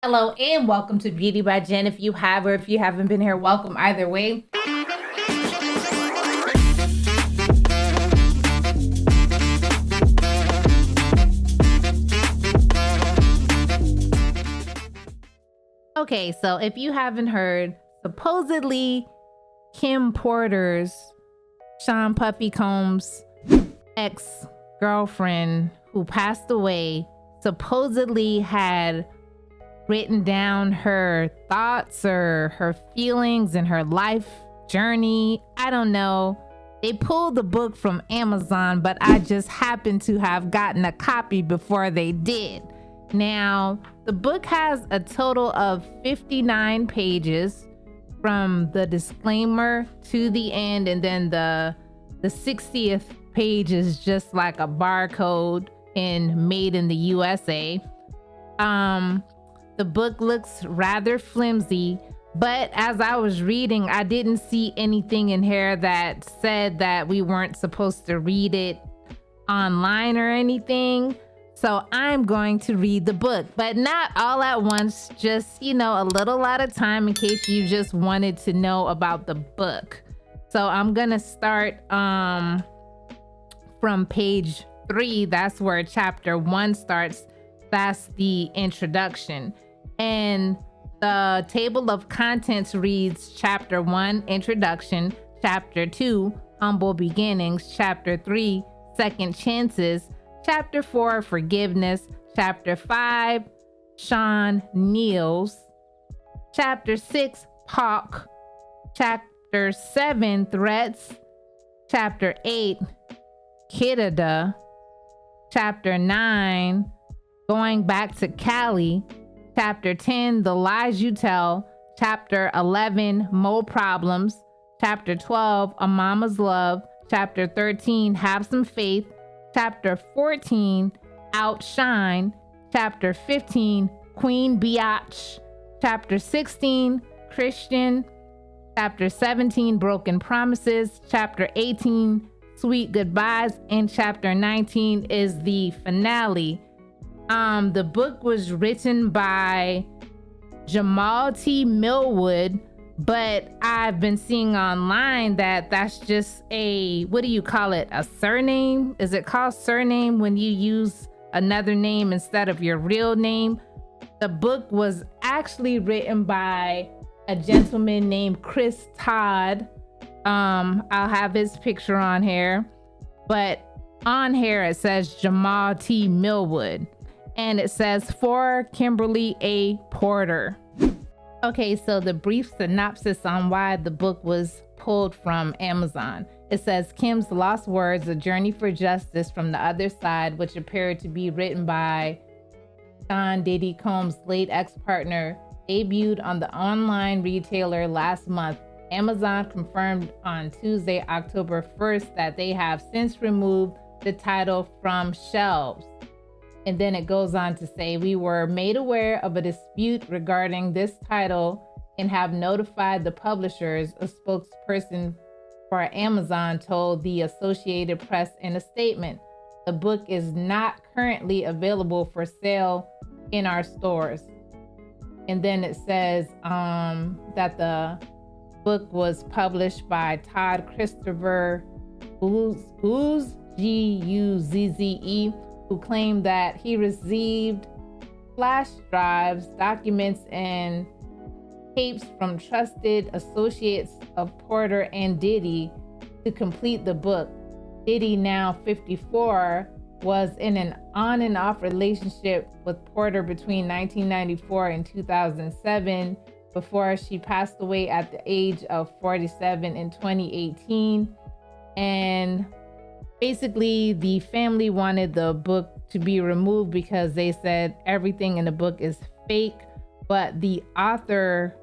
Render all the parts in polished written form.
Hello and welcome to Beauty by Jen. If you have or if you haven't been here, welcome either way. Okay, so if you haven't heard, supposedly Kim Porter's, Sean Puffy Combs' ex-girlfriend who passed away supposedly had written down her thoughts or her feelings and her life journey. I don't know. They pulled the book from Amazon, but I just happened to have gotten a copy before they did. Now, the book has a total of 59 pages from the disclaimer to the end, and then the 60th page is just like a barcode in made in the USA. The book looks rather flimsy, but as I was reading, I didn't see anything in here that said that we weren't supposed to read it online or anything. So I'm going to read the book, but not all at once, just, a little at a time in case you just wanted to know about the book. So I'm going to start from page 3. That's where chapter 1 starts. That's the introduction. And the table of contents reads chapter 1, introduction, chapter 2, humble beginnings, chapter 3, second chances, chapter 4, forgiveness, chapter 5, Sean kneels, chapter 6, Hawk, chapter 7, threats, chapter 8, Kidada, chapter 9, going back to Cali, chapter 10, the lies you tell, chapter 11, more problems, chapter 12, a mama's love, chapter 13, have some faith, chapter 14, outshine, chapter 15, queen biatch, chapter 16, Christian, chapter 17, broken promises, chapter 18, sweet goodbyes, and chapter 19 is the finale. The book was written by Jamal T. Millwood, but I've been seeing online that that's just what do you call it? A surname? Is it called surname when you use another name instead of your real name? The book was actually written by a gentleman named Chris Todd. I'll have his picture on here, but on here it says Jamal T. Millwood. And it says for Kimberly A. Porter. Okay, so the brief synopsis on why the book was pulled from Amazon. It says Kim's Lost Words, A Journey for Justice from the Other Side, which appeared to be written by Sean Diddy Combs' late ex-partner, debuted on the online retailer last month. Amazon confirmed on Tuesday, October 1st, that they have since removed the title from shelves. And then it goes on to say, we were made aware of a dispute regarding this title and have notified the publishers, a spokesperson for Amazon told the Associated Press in a statement. The book is not currently available for sale in our stores. And then it says that the book was published by Todd Christopher Guzze, G-U-Z-Z-E, who claimed that he received flash drives, documents, and tapes from trusted associates of Porter and Diddy to complete the book. Diddy, now 54, was in an on and off relationship with Porter between 1994 and 2007 before she passed away at the age of 47 in 2018. And basically, the family wanted the book to be removed because they said everything in the book is fake. But the author,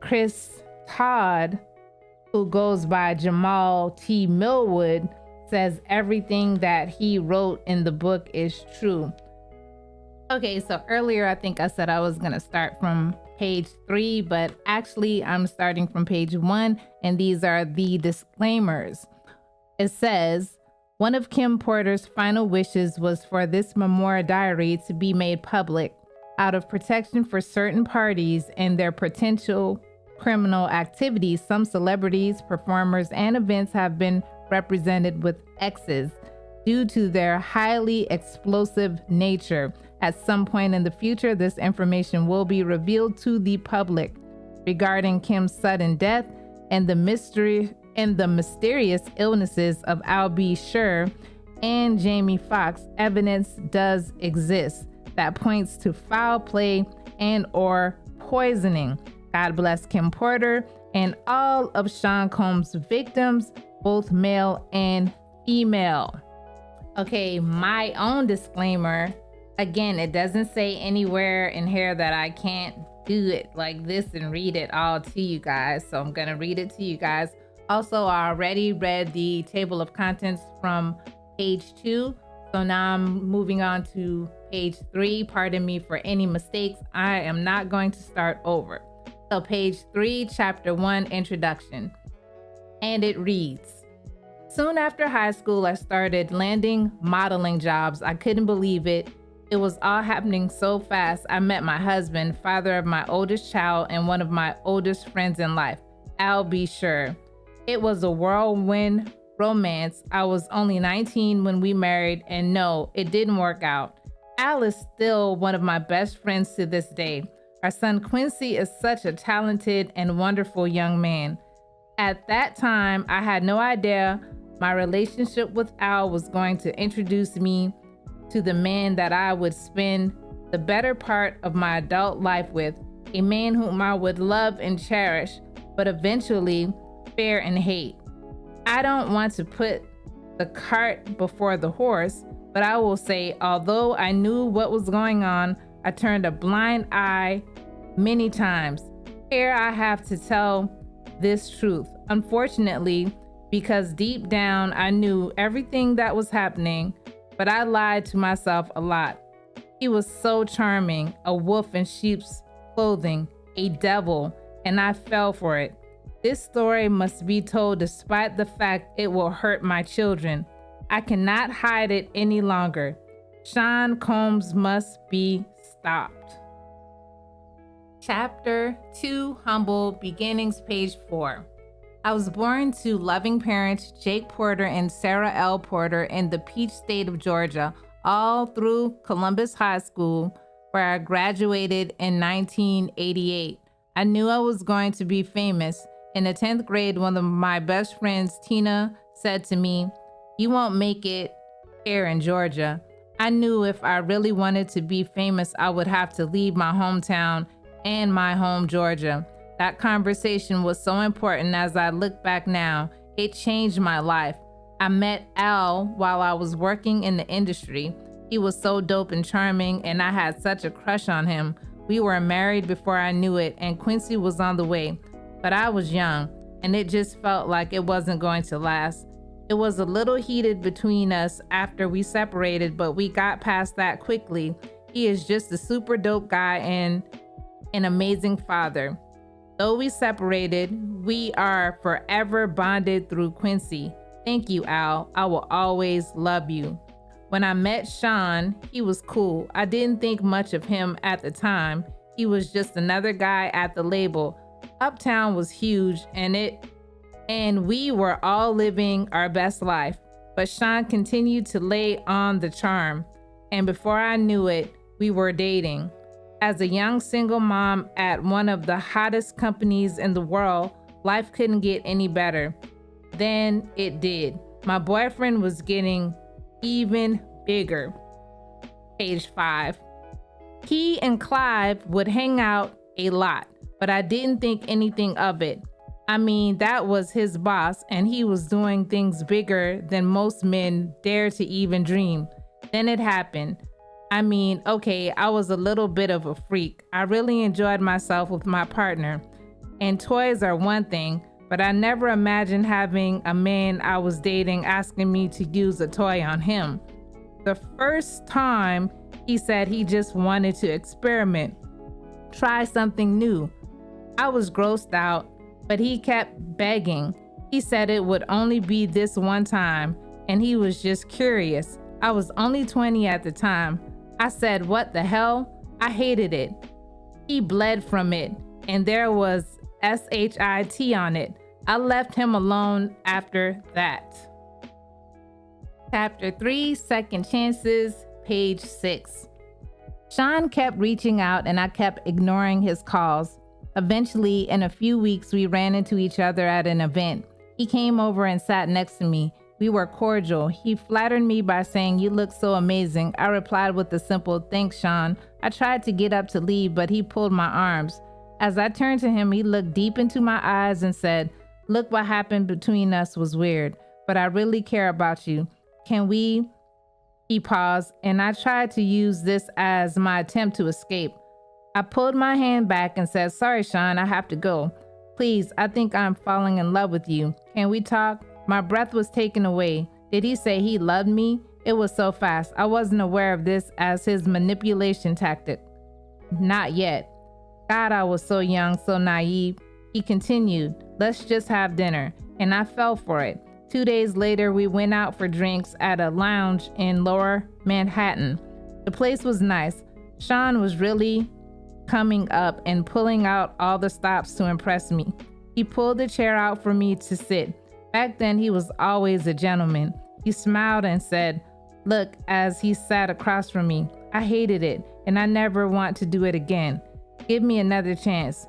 Chris Todd, who goes by Jamal T. Millwood, says everything that he wrote in the book is true. Okay, so earlier I think I said I was going to start from page 3, but actually I'm starting from page 1, and these are the disclaimers. It says, one of Kim Porter's final wishes was for this memoir diary to be made public. Out of protection for certain parties and their potential criminal activities, some celebrities, performers, and events have been represented with X's due to their highly explosive nature. At some point in the future, this information will be revealed to the public. Regarding Kim's sudden death and the mysterious illnesses of Al B. Sure and Jamie Foxx, evidence does exist that points to foul play and or poisoning. God bless Kim Porter and all of Sean Combs' victims, both male and female. Okay, my own disclaimer. Again, it doesn't say anywhere in here that I can't do it like this and read it all to you guys. So I'm going to read it to you guys. Also, I already read the table of contents from page 2. So now I'm moving on to page 3. Pardon me for any mistakes. I am not going to start over. So page 3, chapter 1, introduction. And it reads, soon after high school, I started landing modeling jobs. I couldn't believe it. It was all happening so fast. I met my husband, father of my oldest child, and one of my oldest friends in life, Al B. Sure. It was a whirlwind romance. I was only 19 when we married, and no, it didn't work out. Al is still one of my best friends to this day. Our son Quincy is such a talented and wonderful young man. At that time, I had no idea my relationship with Al was going to introduce me to the man that I would spend the better part of my adult life with, a man whom I would love and cherish, but eventually fear and hate. I don't want to put the cart before the horse, but I will say, although I knew what was going on, I turned a blind eye many times. Here I have to tell this truth. Unfortunately, because deep down I knew everything that was happening, but I lied to myself a lot. He was so charming, a wolf in sheep's clothing, a devil, and I fell for it. This story must be told despite the fact it will hurt my children. I cannot hide it any longer. Sean Combs must be stopped. Chapter 2, Humble Beginnings, page 4. I was born to loving parents, Jake Porter and Sarah L. Porter, in the Peach State of Georgia, all through Columbus High School, where I graduated in 1988. I knew I was going to be famous. In the 10th grade, one of my best friends, Tina, said to me, "You won't make it here in Georgia." I knew if I really wanted to be famous, I would have to leave my hometown and my home, Georgia. That conversation was so important. As I look back now, it changed my life. I met Al while I was working in the industry. He was so dope and charming, and I had such a crush on him. We were married before I knew it, and Quincy was on the way. But I was young, and it just felt like it wasn't going to last. It was a little heated between us after we separated, but we got past that quickly. He is just a super dope guy and an amazing father. Though we separated, we are forever bonded through Quincy. Thank you, Al. I will always love you. When I met Sean, he was cool. I didn't think much of him at the time. He was just another guy at the label. Uptown was huge, and we were all living our best life. But Sean continued to lay on the charm, and before I knew it, we were dating. As a young single mom at one of the hottest companies in the world, life couldn't get any better. Then it did. My boyfriend was getting even bigger. Page 5. He and Clive would hang out a lot, but I didn't think anything of it. I mean, that was his boss, and he was doing things bigger than most men dare to even dream. Then it happened. I mean, okay, I was a little bit of a freak. I really enjoyed myself with my partner. And toys are one thing, but I never imagined having a man I was dating asking me to use a toy on him. The first time, he said he just wanted to experiment, try something new. I was grossed out, but he kept begging. He said it would only be this one time, and he was just curious. I was only 20 at the time. I said, "What the hell?" I hated it. He bled from it, and there was SHIT on it. I left him alone after that. Chapter 3, Second Chances, page 6. Sean kept reaching out and I kept ignoring his calls. Eventually, in a few weeks, we ran into each other at an event. He came over and sat next to me. We were cordial. He flattered me by saying, "You look so amazing." I replied with a simple, "Thanks, Sean." I tried to get up to leave, but he pulled my arms. As I turned to him, he looked deep into my eyes and said, "Look, what happened between us was weird, but I really care about you. Can we?" He paused, and I tried to use this as my attempt to escape. I pulled my hand back and said, "Sorry, Sean, I have to go. Please, I think I'm falling in love with you. Can we talk?" My breath was taken away. Did he say he loved me? It was so fast. I wasn't aware of this as his manipulation tactic. Not yet. God, I was so young, so naive. He continued, "Let's just have dinner." And I fell for it. 2 days later, we went out for drinks at a lounge in Lower Manhattan. The place was nice. Sean was really coming up and pulling out all the stops to impress me. He pulled the chair out for me to sit. Back then, he was always a gentleman. He smiled and said, "Look," as he sat across from me. I hated it, and I never want to do it again. Give me another chance.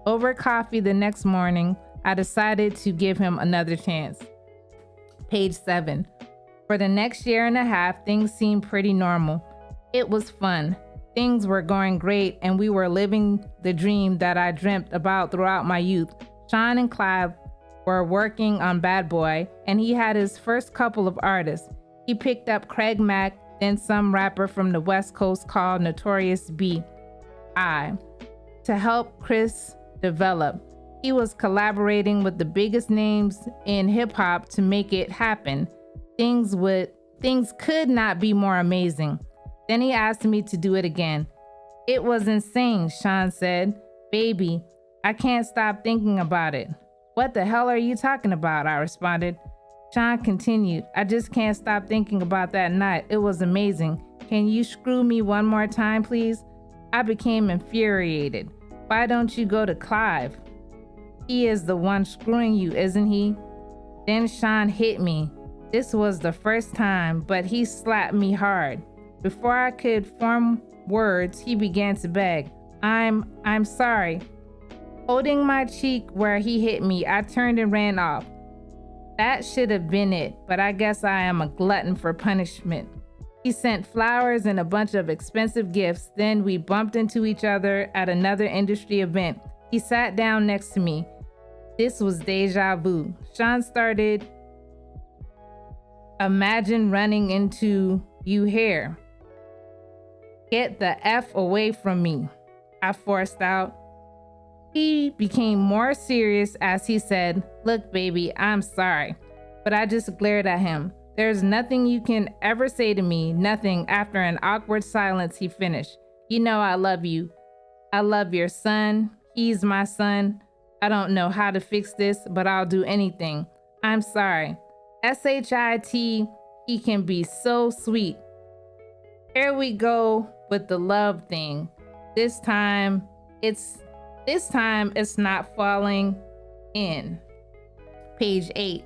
Over coffee the next morning, I decided to give him another chance. Page 7. For the next year and a half, things seemed pretty normal. It was fun. Things were going great, and we were living the dream that I dreamt about throughout my youth. Sean and Clive were working on Bad Boy, and he had his first couple of artists. He picked up Craig Mack, then some rapper from the West Coast called Notorious B.I. to help Chris develop. He was collaborating with the biggest names in hip-hop to make it happen. Things could not be more amazing. Then he asked me to do it again. It was insane, Sean said. "Baby, I can't stop thinking about it." "What the hell are you talking about?" I responded. Sean continued, "I just can't stop thinking about that night. It was amazing. Can you screw me one more time, please?" I became infuriated. "Why don't you go to Clive? He is the one screwing you, isn't he?" Then Sean hit me. This was the first time, but he slapped me hard. Before I could form words, he began to beg. I'm sorry." Holding my cheek where he hit me, I turned and ran off. That should have been it, but I guess I am a glutton for punishment. He sent flowers and a bunch of expensive gifts. Then we bumped into each other at another industry event. He sat down next to me. This was deja vu. Sean started, "Imagine running into you here." "Get the F away from me," I forced out. He became more serious as he said, "Look, baby, I'm sorry." But I just glared at him. "There's nothing you can ever say to me, nothing." After an awkward silence, he finished. "You know I love you. I love your son. He's my son. I don't know how to fix this, but I'll do anything. I'm sorry. SHIT, he can be so sweet." Here we go with the love thing. This time it's not falling in. Page 8.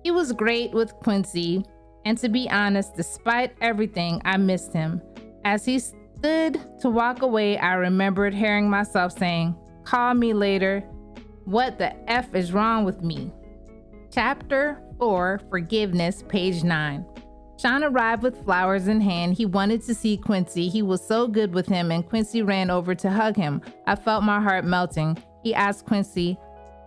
He was great with Quincy, and to be honest, despite everything, I missed him. As he stood to walk away, I remembered hearing myself saying, "Call me later. What the F is wrong with me?" Chapter 4, Forgiveness, page 9. Sean arrived with flowers in hand. He wanted to see Quincy. He was so good with him, and Quincy ran over to hug him. I felt my heart melting. He asked Quincy,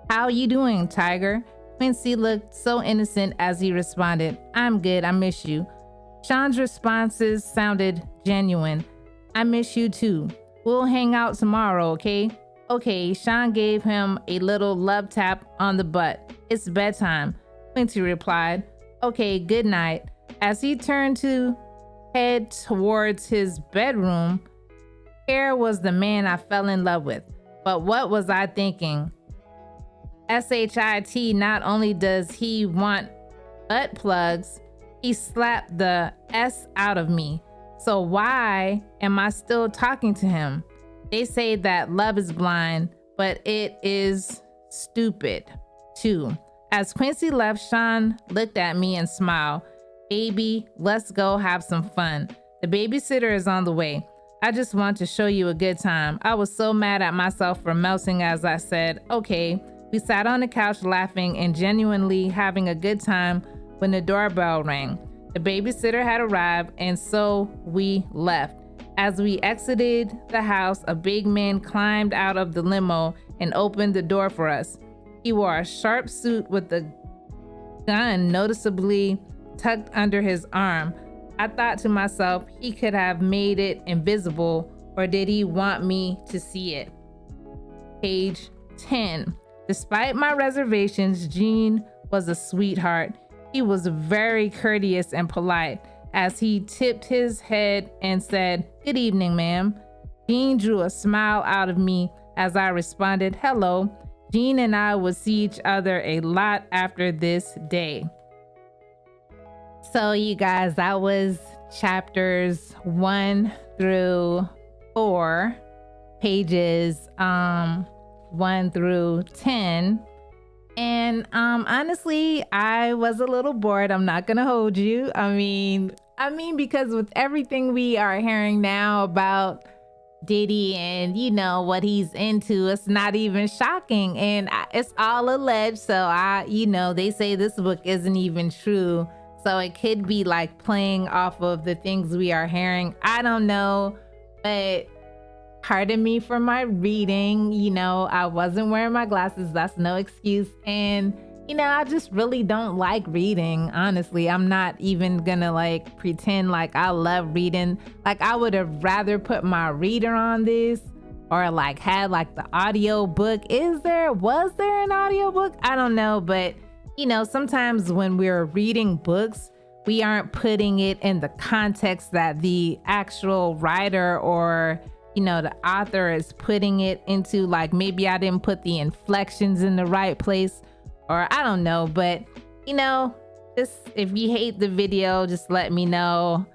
"How you doing, Tiger?" Quincy looked so innocent as he responded, "I'm good, I miss you." Sean's responses sounded genuine. "I miss you too. We'll hang out tomorrow, okay?" "Okay." Sean gave him a little love tap on the butt. "It's bedtime," Quincy replied. "Okay, good night." As he turned to head towards his bedroom, here was the man I fell in love with. But what was I thinking? SHIT, not only does he want butt plugs, he slapped the S out of me. So why am I still talking to him? They say that love is blind, but it is stupid too. As Quincy left, Sean looked at me and smiled. Baby, let's go have some fun. The babysitter is on the way. I just want to show you a good time. I was so mad at myself for melting as I said, okay. We sat on the couch laughing and genuinely having a good time when the doorbell rang. The babysitter had arrived, and so we left. As we exited the house, a big man climbed out of the limo and opened the door for us. He wore a sharp suit with a gun noticeably tucked under his arm. I thought to myself, he could have made it invisible, or did he want me to see it? Page 10. Despite my reservations, Gene was a sweetheart. He was very courteous and polite as he tipped his head and said, "Good evening, ma'am." Gene drew a smile out of me as I responded, "Hello." Gene and I would see each other a lot after this day. So you guys, that was chapters 1 through 4, pages 1 through 10. And honestly, I was a little bored. I'm not gonna hold you. I mean, because with everything we are hearing now about Diddy and what he's into, it's not even shocking, and it's all alleged. So they say this book isn't even true. So it could be like playing off of the things we are hearing. I don't know, but pardon me for my reading. I wasn't wearing my glasses. That's no excuse. And, I just really don't like reading. Honestly, I'm not even gonna pretend like I love reading. I would have rather put my reader on this or had the audio book. Was there an audio book? I don't know. But, sometimes when we're reading books, we aren't putting it in the context that the actual writer or the author is putting it into. Maybe I didn't put the inflections in the right place, or I don't know. But just if you hate the video, just let me know.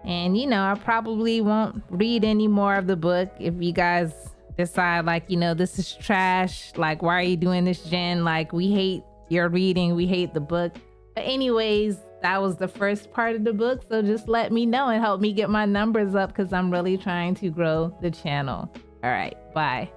And I probably won't read any more of the book. If you guys decide this is trash, why are you doing this, Jen? We hate your reading, we hate the book. But anyways, that was the first part of the book. So just let me know and help me get my numbers up, because I'm really trying to grow the channel. All right, bye.